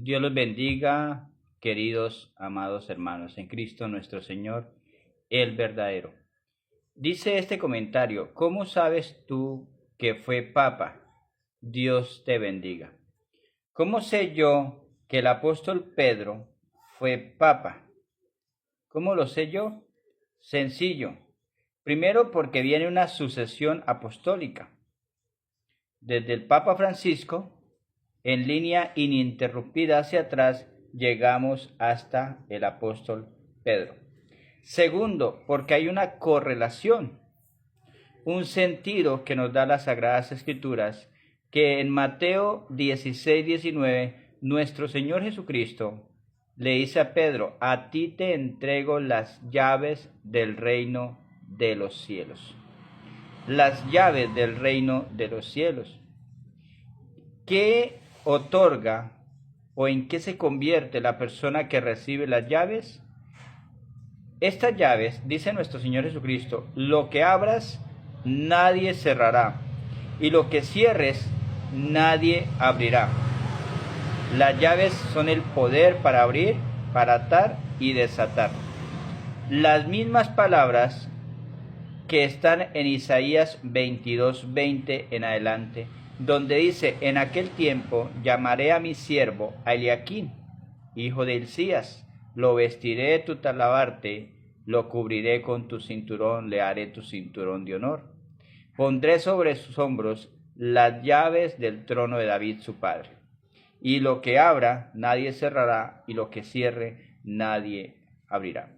Dios los bendiga, queridos, amados hermanos, en Cristo nuestro Señor, el verdadero. Dice este comentario, ¿cómo sabes tú que fue Papa? Dios te bendiga. ¿Cómo sé yo que el apóstol Pedro fue Papa? ¿Cómo lo sé yo? Sencillo. Primero porque viene una sucesión apostólica. Desde el Papa Francisco, en línea ininterrumpida hacia atrás, llegamos hasta el apóstol Pedro. Segundo, porque hay una correlación, un sentido que nos da las Sagradas Escrituras, que en Mateo 16:19, nuestro Señor Jesucristo le dice a Pedro, a ti te entrego las llaves del reino de los cielos. Las llaves del reino de los cielos. ¿Qué otorga o en qué se convierte la persona que recibe las llaves? Estas llaves, dice nuestro Señor Jesucristo, lo que abras, nadie cerrará, y lo que cierres, nadie abrirá. Las llaves son el poder para abrir, para atar y desatar. Las mismas palabras que están en Isaías 22:20 en adelante, donde dice, en aquel tiempo llamaré a mi siervo, a Eliaquín, hijo de Hilcías, lo vestiré de tu talabarte, lo cubriré con tu cinturón, le haré tu cinturón de honor. Pondré sobre sus hombros las llaves del trono de David su padre. Y lo que abra, nadie cerrará, y lo que cierre, nadie abrirá.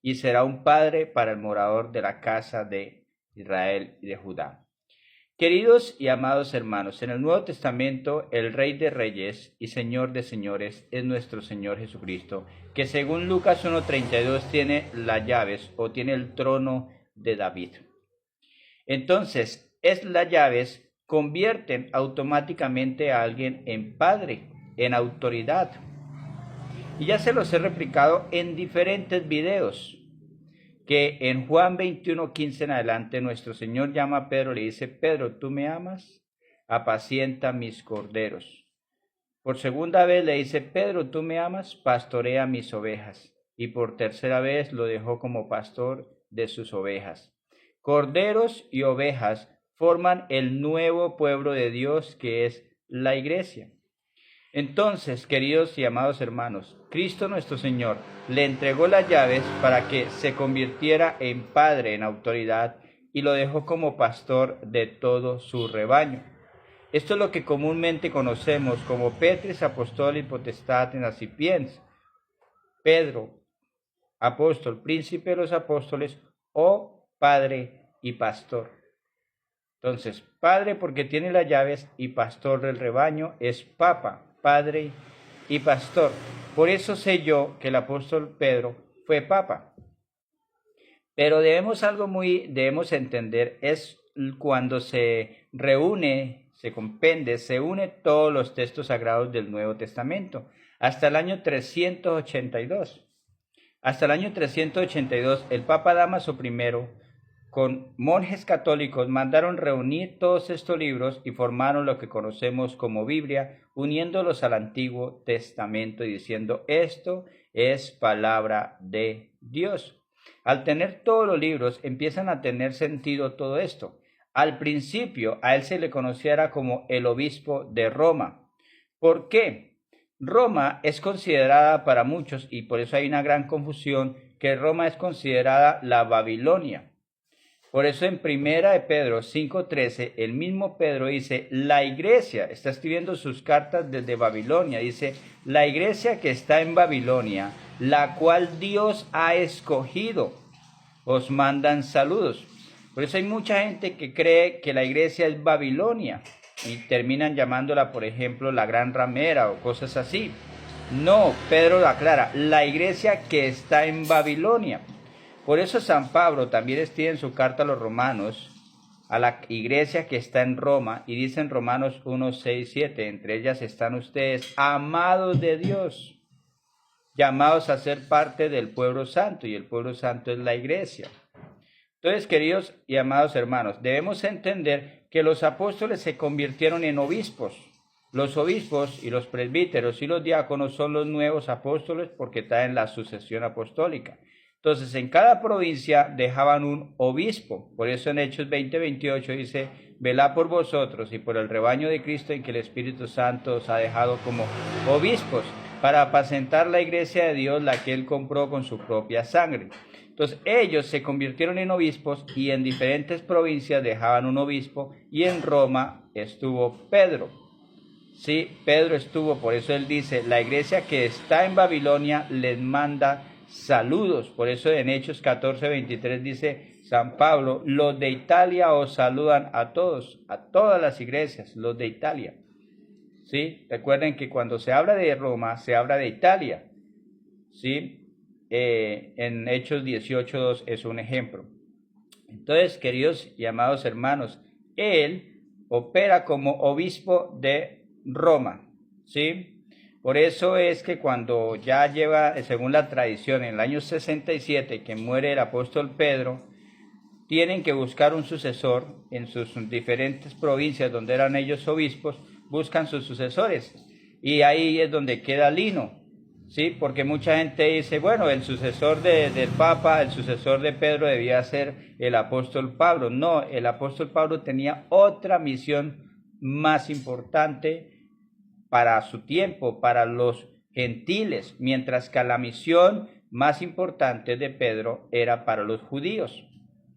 Y será un padre para el morador de la casa de Israel y de Judá. Queridos y amados hermanos, en el Nuevo Testamento el Rey de Reyes y Señor de Señores es nuestro Señor Jesucristo, que según Lucas 1:32 tiene las llaves o tiene el trono de David. Entonces, las llaves convierten automáticamente a alguien en padre, en autoridad. Y ya se los he replicado en diferentes videos, que en Juan 21:15 en adelante nuestro Señor llama a Pedro y le dice, Pedro, ¿tú me amas? Apacienta mis corderos. Por segunda vez le dice, Pedro, ¿tú me amas? Pastorea mis ovejas. Y por tercera vez lo dejó como pastor de sus ovejas. Corderos y ovejas forman el nuevo pueblo de Dios que es la iglesia. Entonces, queridos y amados hermanos, Cristo nuestro Señor le entregó las llaves para que se convirtiera en padre, en autoridad, y lo dejó como pastor de todo su rebaño. Esto es lo que comúnmente conocemos como Petris Apostoli Potestatis Sapiens, Pedro, apóstol, príncipe de los apóstoles, o padre y pastor. Entonces, padre porque tiene las llaves y pastor del rebaño es papa, padre y pastor. Por eso sé yo que el apóstol Pedro fue papa. Pero debemos entender es cuando se reúne, se compende, se une todos los textos sagrados del Nuevo Testamento, hasta el año 382. Hasta el año 382, el Papa Dámaso I, con monjes católicos, mandaron reunir todos estos libros y formaron lo que conocemos como Biblia, uniéndolos al Antiguo Testamento y diciendo, esto es palabra de Dios. Al tener todos los libros, empiezan a tener sentido todo esto. Al principio, a él se le conociera como el obispo de Roma. ¿Por qué? Roma es considerada para muchos, y por eso hay una gran confusión, que Roma es considerada la Babilonia. Por eso en primera de Pedro 5:13, el mismo Pedro dice, la iglesia, está escribiendo sus cartas desde Babilonia, dice, la iglesia que está en Babilonia, la cual Dios ha escogido, os mandan saludos. Por eso hay mucha gente que cree que la iglesia es Babilonia y terminan llamándola, por ejemplo, la gran ramera o cosas así. No, Pedro lo aclara, la iglesia que está en Babilonia. Por eso San Pablo también escribe en su carta a los romanos, a la iglesia que está en Roma, y dice en Romanos 1:6-7, entre ellas están ustedes, amados de Dios, llamados a ser parte del pueblo santo, y el pueblo santo es la iglesia. Entonces, queridos y amados hermanos, debemos entender que los apóstoles se convirtieron en obispos, Los obispos y los presbíteros y los diáconos son los nuevos apóstoles porque traen la sucesión apostólica. Entonces, en cada provincia dejaban un obispo. Por eso en Hechos 20:28 dice, velad por vosotros y por el rebaño de Cristo en que el Espíritu Santo os ha dejado como obispos, para apacentar la iglesia de Dios, la que él compró con su propia sangre. Entonces, ellos se convirtieron en obispos y en diferentes provincias dejaban un obispo, y en Roma estuvo Pedro. Sí, Pedro estuvo, por eso él dice, la iglesia que está en Babilonia les manda saludos. Por eso en Hechos 14:23 dice San Pablo, los de Italia os saludan a todos, a todas las iglesias, los de Italia. ¿Sí? Recuerden que cuando se habla de Roma, se habla de Italia. ¿Sí? En Hechos 18:2 es un ejemplo. Entonces, queridos y amados hermanos, él opera como obispo de Roma. ¿Sí? Por eso es que cuando ya lleva, según la tradición, en el año 67, que muere el apóstol Pedro, tienen que buscar un sucesor en sus diferentes provincias donde eran ellos obispos, buscan sus sucesores. Y ahí es donde queda Lino, ¿sí? Porque mucha gente dice, bueno, el sucesor del Papa, el sucesor de Pedro debía ser el apóstol Pablo. No, el apóstol Pablo tenía otra misión más importante para su tiempo, para los gentiles, mientras que la misión más importante de Pedro era para los judíos.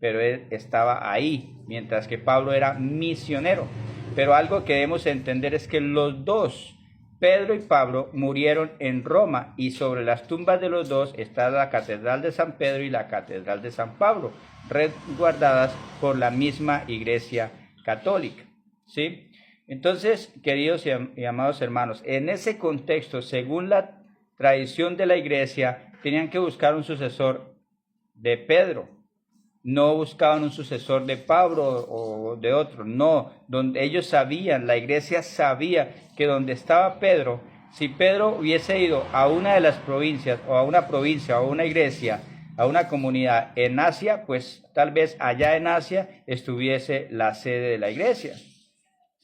Pero él estaba ahí, mientras que Pablo era misionero. Pero algo que debemos entender es que los dos, Pedro y Pablo, murieron en Roma, y sobre las tumbas de los dos está la catedral de San Pedro y la catedral de San Pablo, resguardadas por la misma iglesia católica, ¿sí? Entonces, queridos y amados hermanos, en ese contexto, según la tradición de la iglesia, tenían que buscar un sucesor de Pedro. No buscaban un sucesor de Pablo o de otro, no, donde ellos sabían, la iglesia sabía que donde estaba Pedro, si Pedro hubiese ido a una de las provincias, o a una provincia, o a una iglesia, a una comunidad en Asia, pues tal vez allá en Asia estuviese la sede de la iglesia.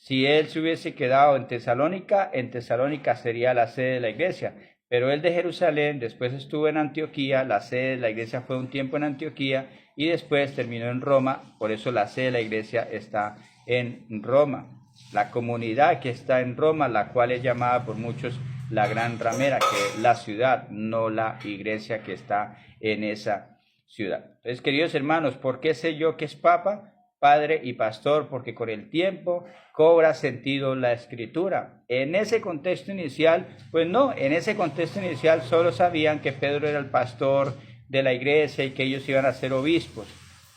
Si él se hubiese quedado en Tesalónica sería la sede de la iglesia. Pero él de Jerusalén, después estuvo en Antioquía, la sede de la iglesia fue un tiempo en Antioquía, y después terminó en Roma, por eso la sede de la iglesia está en Roma. La comunidad que está en Roma, la cual es llamada por muchos la Gran Ramera, que es la ciudad, no la iglesia que está en esa ciudad. Entonces, queridos hermanos, ¿por qué sé yo que es Papa, Padre y Pastor? Porque con el tiempo cobra sentido la escritura. En ese contexto inicial, pues no, en ese contexto inicial solo sabían que Pedro era el pastor de la iglesia y que ellos iban a ser obispos,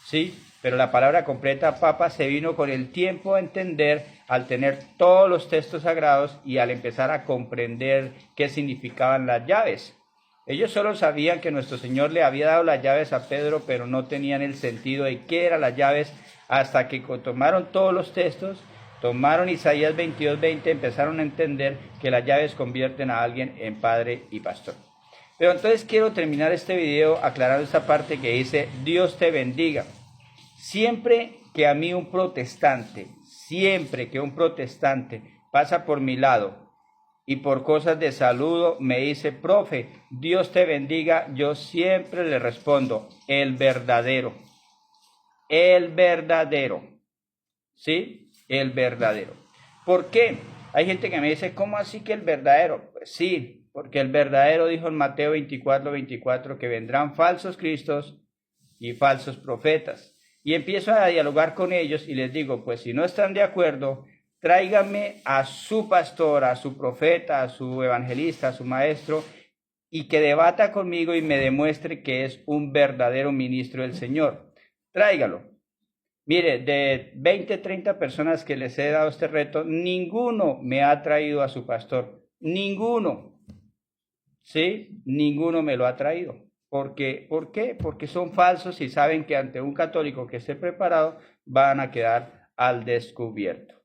¿sí? Pero la palabra completa Papa se vino con el tiempo a entender al tener todos los textos sagrados y al empezar a comprender qué significaban las llaves. Ellos solo sabían que nuestro Señor le había dado las llaves a Pedro, pero no tenían el sentido de qué eran las llaves, hasta que tomaron todos los textos, tomaron Isaías 22:20, empezaron a entender que las llaves convierten a alguien en padre y pastor. Pero entonces quiero terminar este video aclarando esta parte que dice, Dios te bendiga. Siempre que a mí un protestante pasa por mi lado y por cosas de saludo me dice, profe, Dios te bendiga, yo siempre le respondo, el verdadero, ¿sí? El verdadero. ¿Por qué? Hay gente que me dice, ¿cómo así que el verdadero? Pues sí, porque el verdadero dijo en Mateo 24:24 que vendrán falsos cristos y falsos profetas. Y empiezo a dialogar con ellos y les digo, pues si no están de acuerdo, tráiganme a su pastor, a su profeta, a su evangelista, a su maestro, y que debata conmigo y me demuestre que es un verdadero ministro del Señor. Tráigalo. Mire, de 20, 30 personas que les he dado este reto, ninguno me ha traído a su pastor. Ninguno. ¿Sí? Ninguno me lo ha traído. ¿Por qué? Porque son falsos y saben que ante un católico que esté preparado van a quedar al descubierto.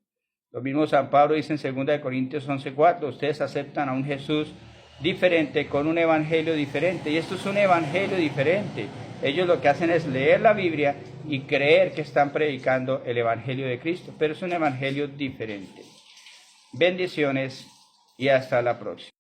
Lo mismo San Pablo dice en 2 Corintios 11:4, ustedes aceptan a un Jesús diferente con un evangelio diferente. Y esto es un evangelio diferente. Ellos lo que hacen es leer la Biblia y creer que están predicando el evangelio de Cristo, pero es un evangelio diferente. Bendiciones y hasta la próxima.